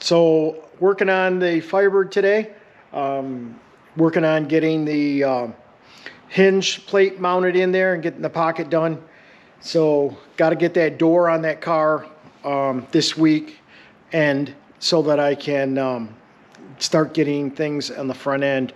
So working on the Firebird today, working on getting the hinge plate mounted in there and getting the pocket done. So got to get that door on that car this week, and so that I can start getting things on the front end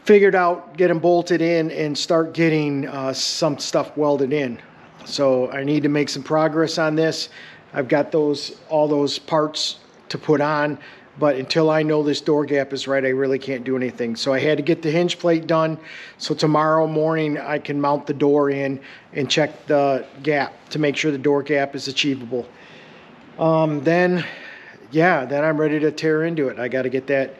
figured out, get them bolted in, and start getting some stuff welded in. So I need to make some progress on this. I've got all those parts to put on, but until I know this door gap is right, I really can't do anything. So I had to get the hinge plate done, so tomorrow morning I can mount the door in and check the gap to make sure the door gap is achievable. Then I'm ready to tear into it. I got to get that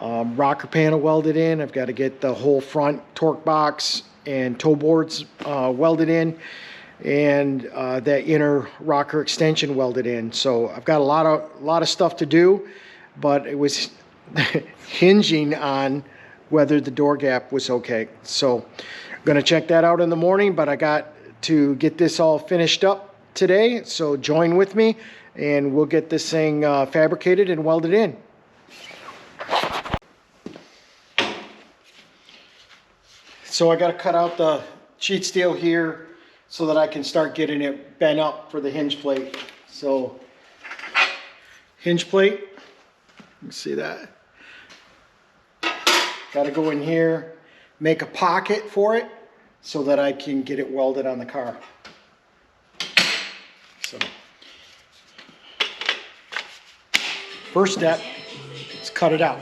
rocker panel welded in. I've got to get the whole front torque box and toe boards welded in, and that inner rocker extension welded in. So I've got a lot of stuff to do, but it was hinging on whether the door gap was okay. So I'm gonna check that out in the morning, but I got to get this all finished up today. So join with me and we'll get this thing fabricated and welded in. So I got to cut out the sheet steel here so that I can start getting it bent up for the hinge plate. So hinge plate, you can see that. Got to go in here, make a pocket for it so that I can get it welded on the car. So first step is cut it out.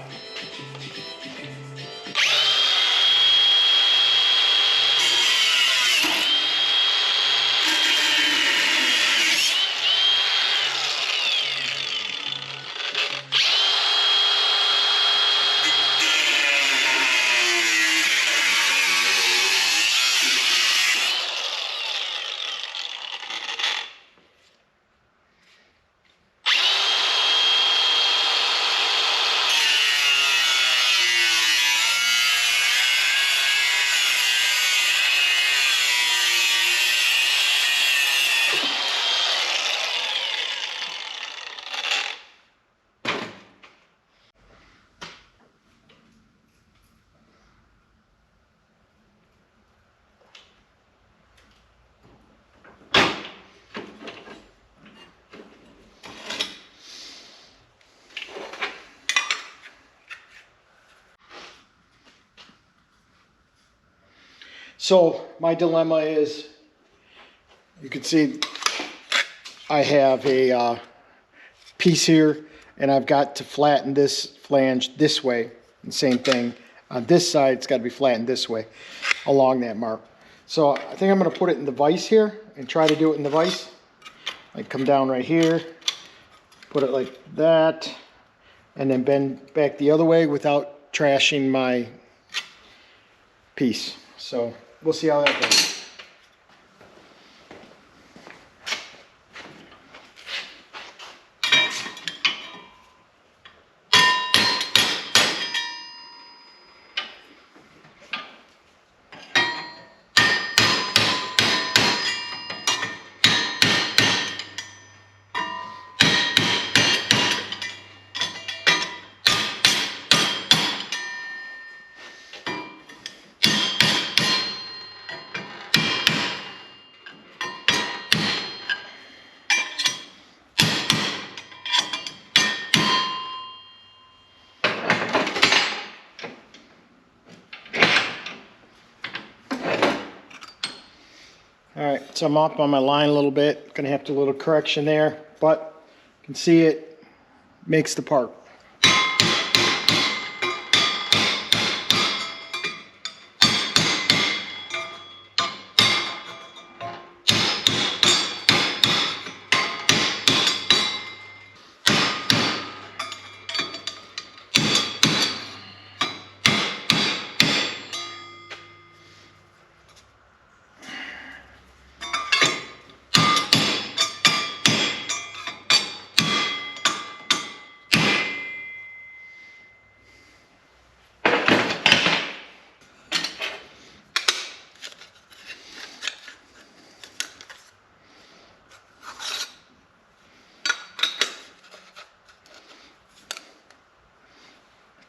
So my dilemma is, you can see I have a piece here, and I've got to flatten this flange this way, and same thing on this side, it's got to be flattened this way along that mark. So I think I'm going to put it in the vise here and try to do it in the vise. Like come down right here, put it like that, and then bend back the other way without trashing my piece. So we'll see how that goes. All right, so I'm up on my line a little bit. Gonna have to do a little correction there, but you can see it makes the part.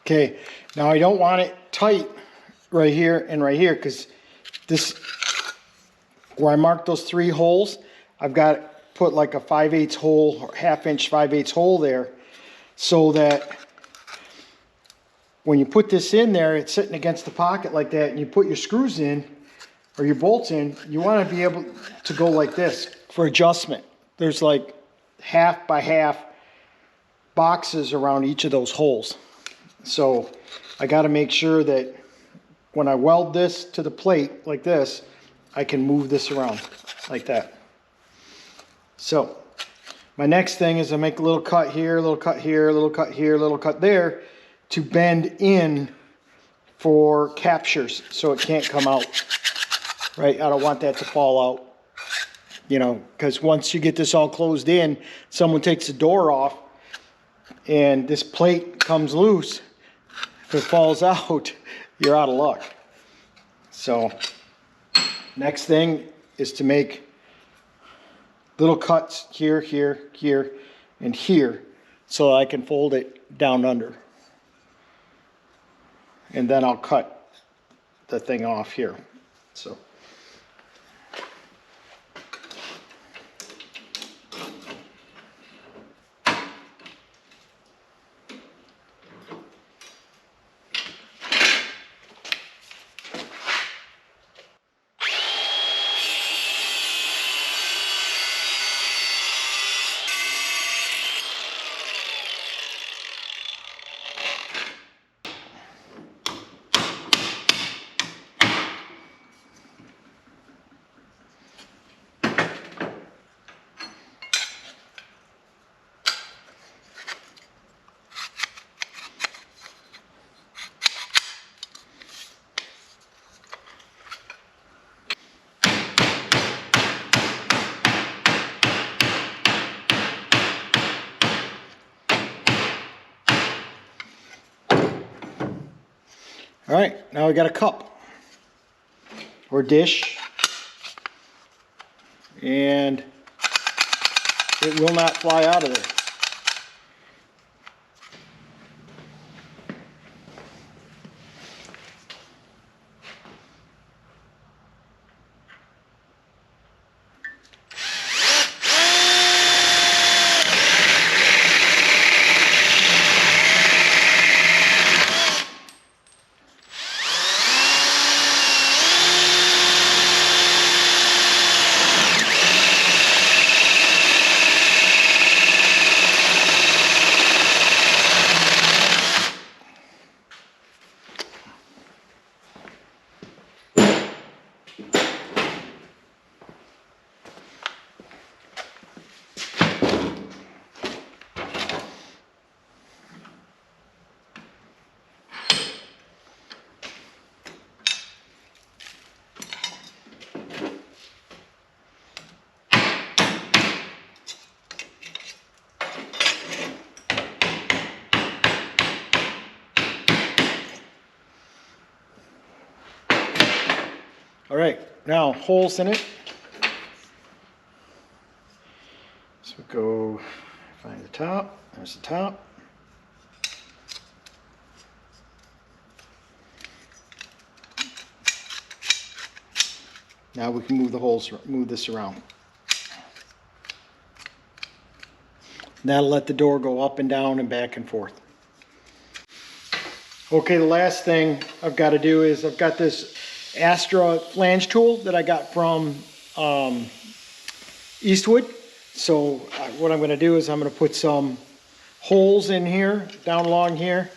Okay, now I don't want it tight right here and right here, because this, where I marked those 3 holes, I've got put like a 5/8 hole, or 1/2 inch 5/8 hole there, so that when you put this in there, it's sitting against the pocket like that, and you put your screws in, or your bolts in, you want to be able to go like this for adjustment. There's like 1/2 by 1/2 boxes around each of those holes. So I got to make sure that when I weld this to the plate like this, I can move this around like that. So my next thing is I make a little cut here, a little cut here, a little cut here, a little cut there, to bend in for captures so it can't come out, right? I don't want that to fall out, you know, because once you get this all closed in, someone takes the door off and this plate comes loose. If it falls out, you're out of luck. So next thing is to make little cuts here, here, here, and here, so I can fold it down under. And then I'll cut the thing off here. So. All right, now we got a cup or dish, and it will not fly out of there. All right, now holes in it. So we go find the top. There's the top. Now we can move the holes, move this around. That'll let the door go up and down and back and forth. Okay, the last thing I've got to do is I've got this Astra flange tool that I got from Eastwood. So what I'm going to do is I'm going to put some holes in here, down along here,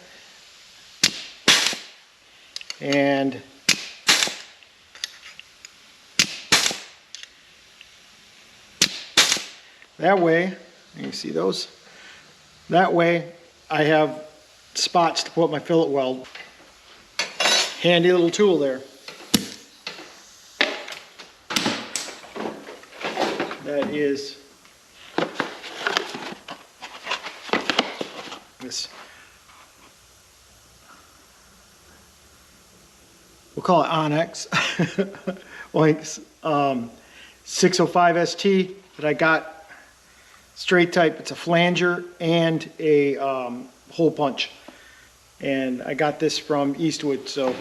and that way, you see those? That way I have spots to put my fillet weld. Handy little tool there. That is this, we'll call it Onyx, like 605 ST that I got straight type. It's a flanger and a hole punch. And I got this from Eastwood, so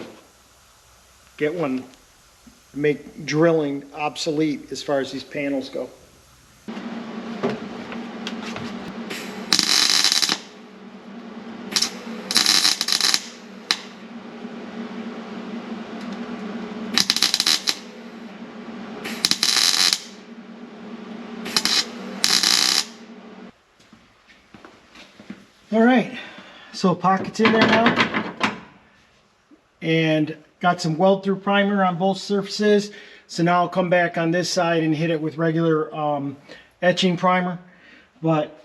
get one. Make drilling obsolete as far as these panels go. All right, so pocket's in there now, and got some weld-through primer on both surfaces. So now I'll come back on this side and hit it with regular etching primer. But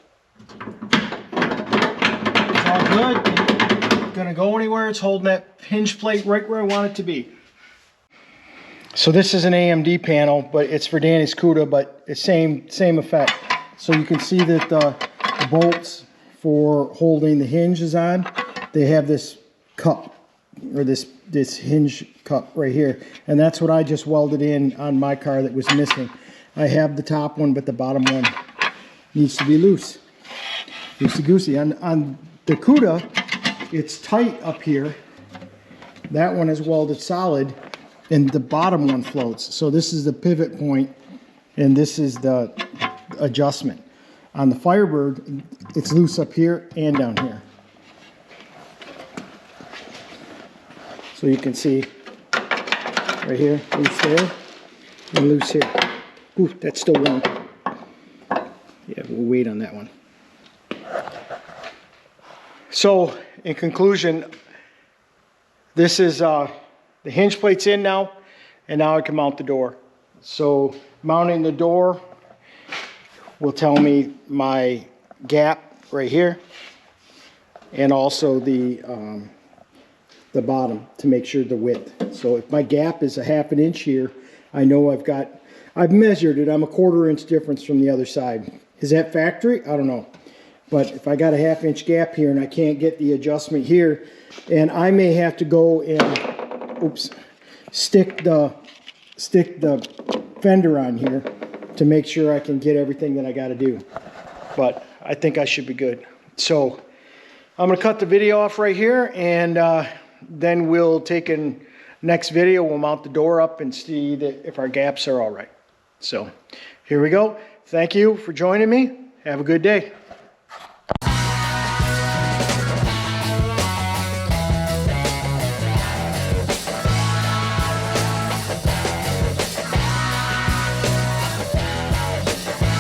it's all good. It's gonna go anywhere. It's holding that hinge plate right where I want it to be. So this is an AMD panel, but it's for Danny's CUDA, but it's same effect. So you can see that the bolts for holding the hinge is on. They have this cup, or this hinge cup right here, and that's what I just welded in on my car that was missing. I have the top one, but the bottom one needs to be loose. Loosey-goosey. On the CUDA, it's tight up here. That one is welded solid, and the bottom one floats. So this is the pivot point, and this is the adjustment. On the Firebird, it's loose up here and down here. So you can see right here, loose there, and loose here. Ooh, that's still warm. Yeah, we'll wait on that one. So, in conclusion, this is the hinge plate's in now, and now I can mount the door. So, mounting the door will tell me my gap right here, and also the bottom to make sure the width. So if my gap is a ½ an inch here, I know I've measured it. I'm a ¼ inch difference from the other side. Is that factory? I don't know. But if I got a ½ inch gap here and I can't get the adjustment here, and I may have to go and stick the fender on here to make sure I can get everything that I got to do. But I think I should be good. So I'm going to cut the video off right here, and then we'll take a next video. We'll mount the door up and see that if our gaps are all right. So here we go. Thank you for joining me. Have a good day.